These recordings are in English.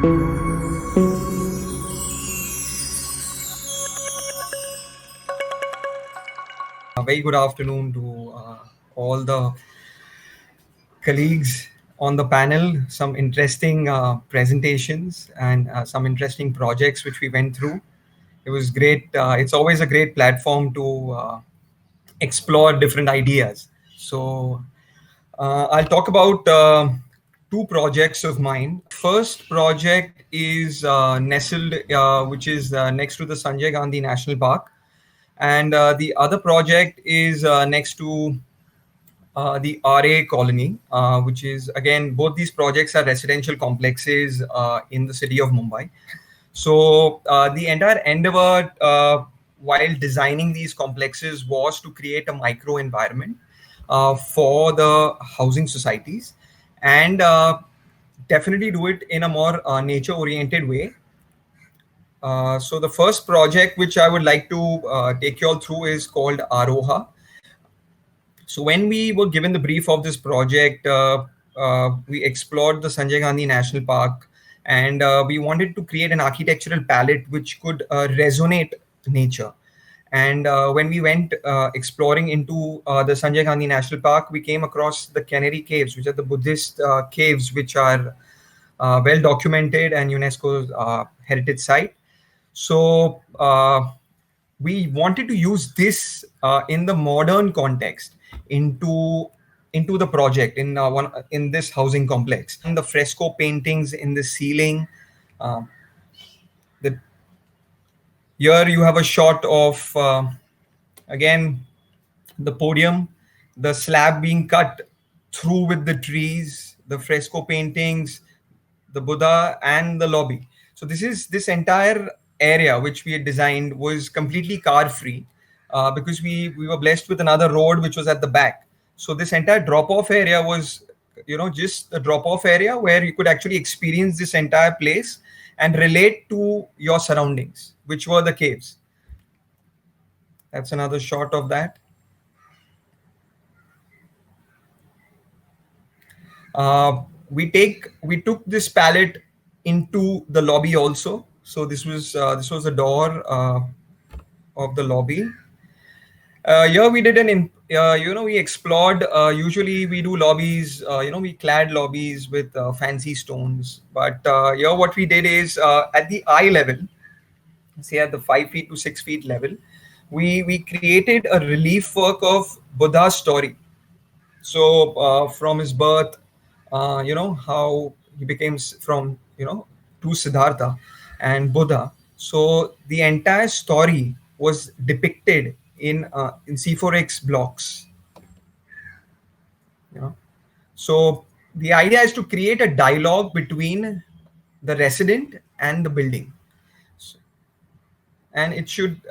A very good afternoon to all the colleagues on the panel. Some interesting presentations and some interesting projects which we went through. It was great. It's always a great platform to explore different ideas. So I'll talk about two projects of mine. First project is nestled, which is next to the Sanjay Gandhi National Park, and the other project is next to the RA colony, which is again, both these projects are residential complexes in the city of Mumbai. So the entire endeavor while designing these complexes was to create a micro environment for the housing societies, and definitely do it in a more nature oriented way. So the first project which I would like to take you all through is called Aroha. So when we were given the brief of this project, we explored the Sanjay Gandhi National Park, and we wanted to create an architectural palette which could resonate nature. And when we went exploring into the Sanjay Gandhi National Park, we came across the Canary Caves, which are the Buddhist caves, which are well documented and UNESCO's heritage site. So we wanted to use this in the modern context into the project in this housing complex. And the fresco paintings in the ceiling. Um, the Here you have a shot of again the podium, the slab being cut through with the trees, the fresco paintings, the Buddha, and the lobby. So this entire area which we had designed was completely car free because we were blessed with another road which was at the back. So this entire drop off area was, just a drop off area where you could actually experience this entire place and relate to your surroundings, which were the caves. That's another shot of that. We took this palette into the lobby also. So this was the door of the lobby. Here we did we explored. Usually we do lobbies. We clad lobbies with fancy stones. But here what we did is at the eye level, say at the 5 feet to 6 feet level, we created a relief work of Buddha's story. So from his birth, how he became from to Siddhartha and Buddha. So the entire story was depicted in C4X blocks. You know, so the idea is to create a dialogue between the resident and the building, and it should.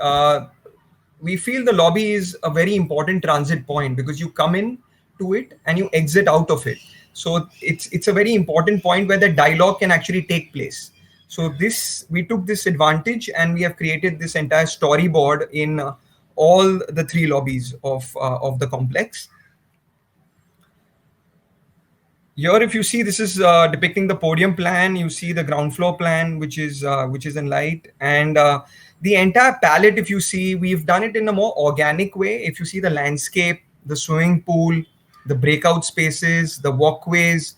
We feel the lobby is a very important transit point because you come in to it and you exit out of it. So it's a very important point where the dialogue can actually take place. So we took this advantage and we have created this entire storyboard in all the three lobbies of the complex. Here, if you see, this is depicting the podium plan. You see the ground floor plan, which is in light, and the entire palette. If you see, we've done it in a more organic way. If you see the landscape, the swimming pool, the breakout spaces, the walkways,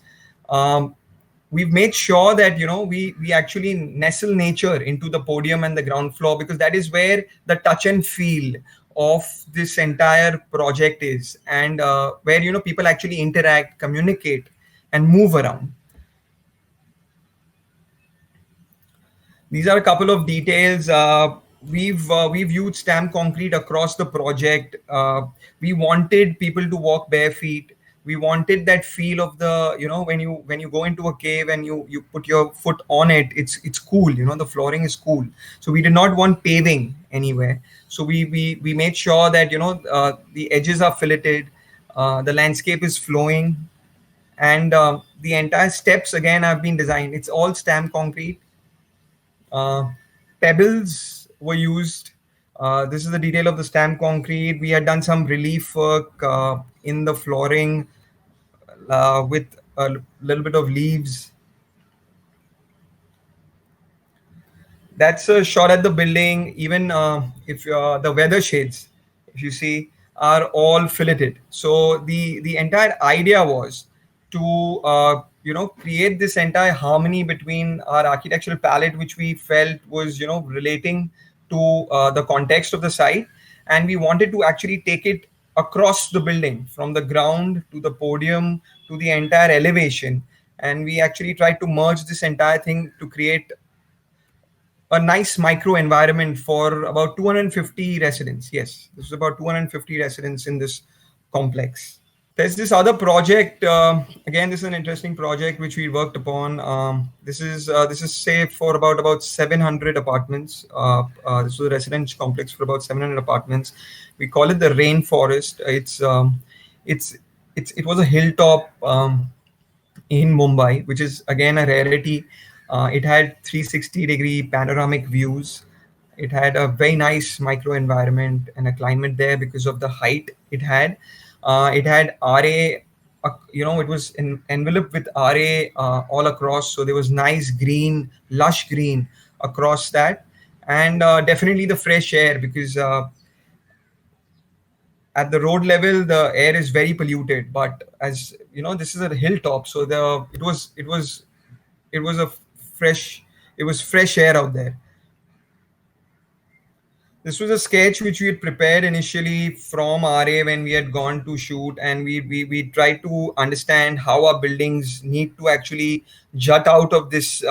we've made sure that we actually nestle nature into the podium and the ground floor, because that is where the touch and feel of this entire project is, and where people actually interact, communicate, and move around. These are a couple of details. We've used stamped concrete across the project. We wanted people to walk bare feet. We wanted that feel of the when you go into a cave and you put your foot on it, it's cool. The flooring is cool. So we did not want paving anywhere. So we made sure that the edges are filleted, the landscape is flowing, and the entire steps again have been designed. It's all stamped concrete. Pebbles were used. This is the detail of the stamped concrete. We had done some relief work in the flooring with a little bit of leaves. That's a shot at the building. Even if the weather shades, if you see, are all filleted. So the entire idea was to create this entire harmony between our architectural palette, which we felt was relating to the context of the site, and we wanted to actually take it across the building from the ground to the podium to the entire elevation, and we actually tried to merge this entire thing to create a nice micro environment for about 250 residents. Yes, this is about 250 residents in this complex. There's this other project. Again, this is an interesting project which we worked upon. This is say for about 700 apartments. This was a residence complex for about 700 apartments. We call it the rainforest. It's it was a hilltop in Mumbai, which is again a rarity. It had 360-degree panoramic views. It had a very nice micro environment and a climate there because of the height it had. It had RA, it was enveloped with RA all across. So there was nice green, lush green across that. And definitely the fresh air because at the road level the air is very polluted, but as you know this is a hilltop, so it was a fresh it was fresh air out there. This was a sketch which we had prepared initially from RA when we had gone to shoot, and we tried to understand how our buildings need to actually jut out of this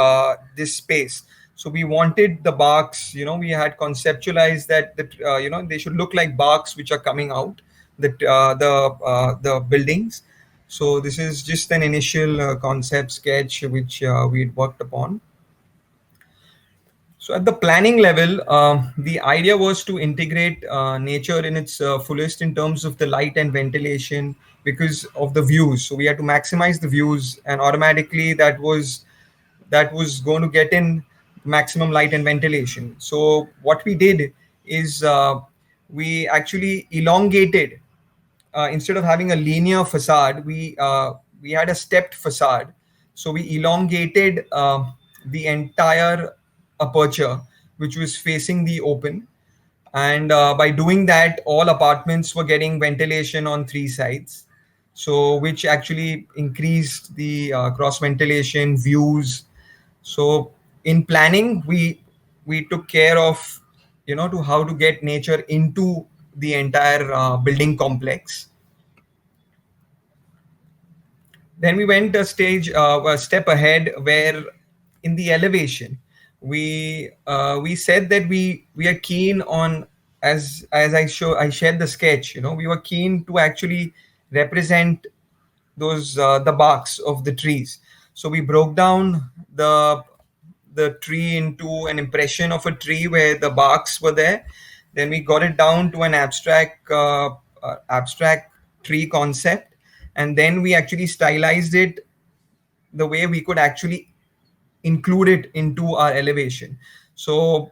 space. So we wanted the barks, we had conceptualized that they should look like barks which are coming out the buildings. So this is just an initial concept sketch which we worked upon. So at the planning level, the idea was to integrate nature in its fullest in terms of the light and ventilation because of the views. So we had to maximize the views, and automatically that was going to get in maximum light and ventilation. So what we did is we actually elongated instead of having a linear facade, we had a stepped facade. So we elongated the entire aperture, which was facing the open. And by doing that, all apartments were getting ventilation on three sides. So which actually increased the cross ventilation views. So in planning, we took care of to how to get nature into the entire building complex. Then we went a step ahead, where in the elevation, we said that we are keen on, as I shared the sketch. We were keen to actually represent those the barks of the trees. So we broke down the tree into an impression of a tree where the barks were there. Then we got it down to an abstract tree concept, and then we actually stylized it the way we could actually include it into our elevation. So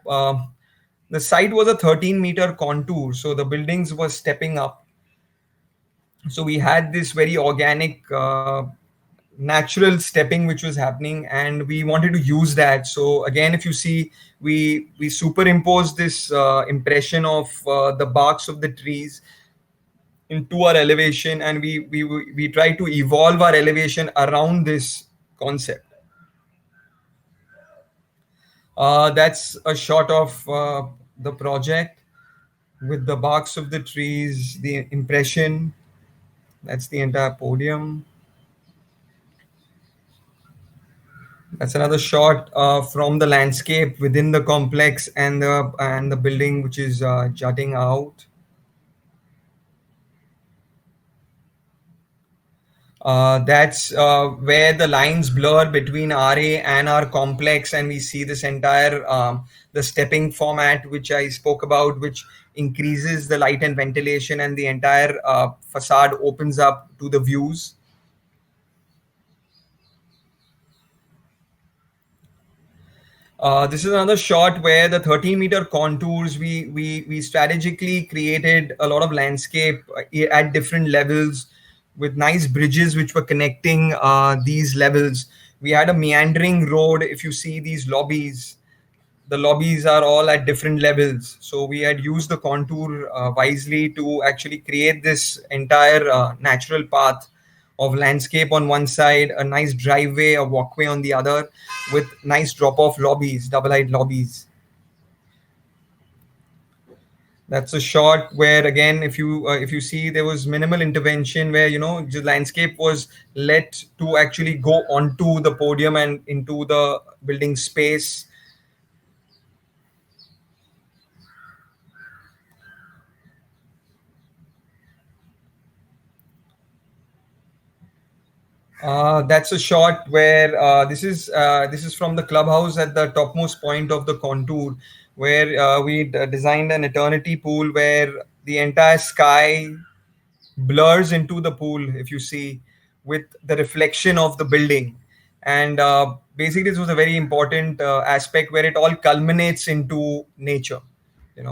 the site was a 13-meter contour, so the buildings were stepping up. So we had this very organic natural stepping which was happening, and we wanted to use that. So again, if you see, we superimposed this impression of the barks of the trees into our elevation, and we try to evolve our elevation around this concept. That's a shot of the project with the barks of the trees, the impression. That's the entire podium. That's another shot from the landscape within the complex and the building which is jutting out. That's where the lines blur between RA and our complex, and we see this entire the stepping format which I spoke about, which increases the light and ventilation, and the entire facade opens up to the views. This is another shot where the 13-meter contours, we strategically created a lot of landscape at different levels with nice bridges which were connecting these levels. We had a meandering road. If you see these lobbies, the lobbies are all at different levels. So we had used the contour wisely to actually create this entire natural path of landscape on one side, a nice driveway, a walkway on the other, with nice drop-off lobbies, double-height lobbies. That's a shot where, again, if you see, there was minimal intervention, where the landscape was let to actually go onto the podium and into the building space. That's a shot where this is from the clubhouse at the topmost point of the contour, where we designed an eternity pool where the entire sky blurs into the pool, if you see, with the reflection of the building. And basically, this was a very important aspect where it all culminates into nature.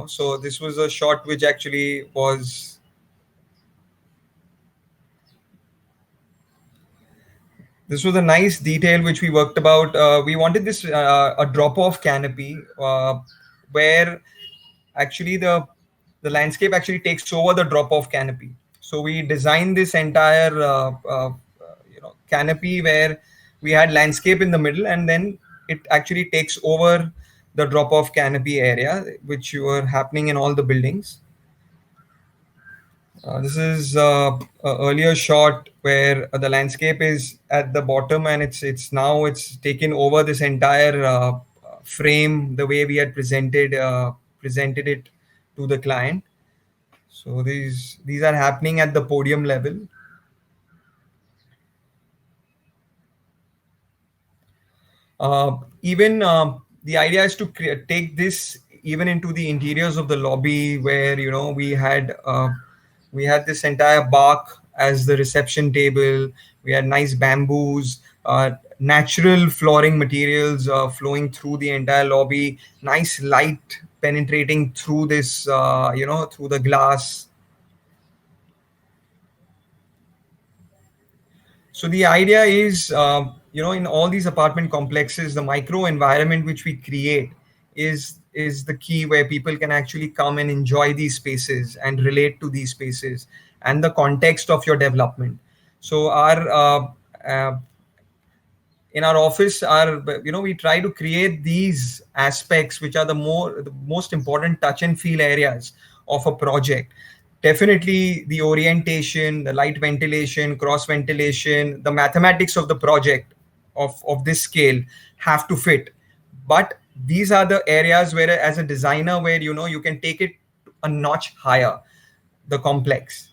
So this was a shot which actually was. This was a nice detail which we worked about. We wanted this a drop-off canopy where actually the landscape actually takes over the drop-off canopy. So we designed this entire canopy where we had landscape in the middle, and then it actually takes over the drop-off canopy area, which were happening in all the buildings. This is a earlier shot where the landscape is at the bottom, and it's taken over this entire frame the way we had presented it to the client. So these are happening at the podium level. Even the idea is to take this even into the interiors of the lobby, where we had this entire bark as the reception table. We had nice bamboos, natural flooring materials flowing through the entire lobby. Nice light penetrating through this, through the glass. So the idea is, in all these apartment complexes, the micro environment which we create is the key, where people can actually come and enjoy these spaces and relate to these spaces and the context of your development. So our in our office, we try to create these aspects which are the most important touch and feel areas of a project. Definitely the orientation, the light ventilation, cross ventilation, the mathematics of the project of this scale have to fit. But these are the areas where, as a designer, where you can take it a notch higher, the complex.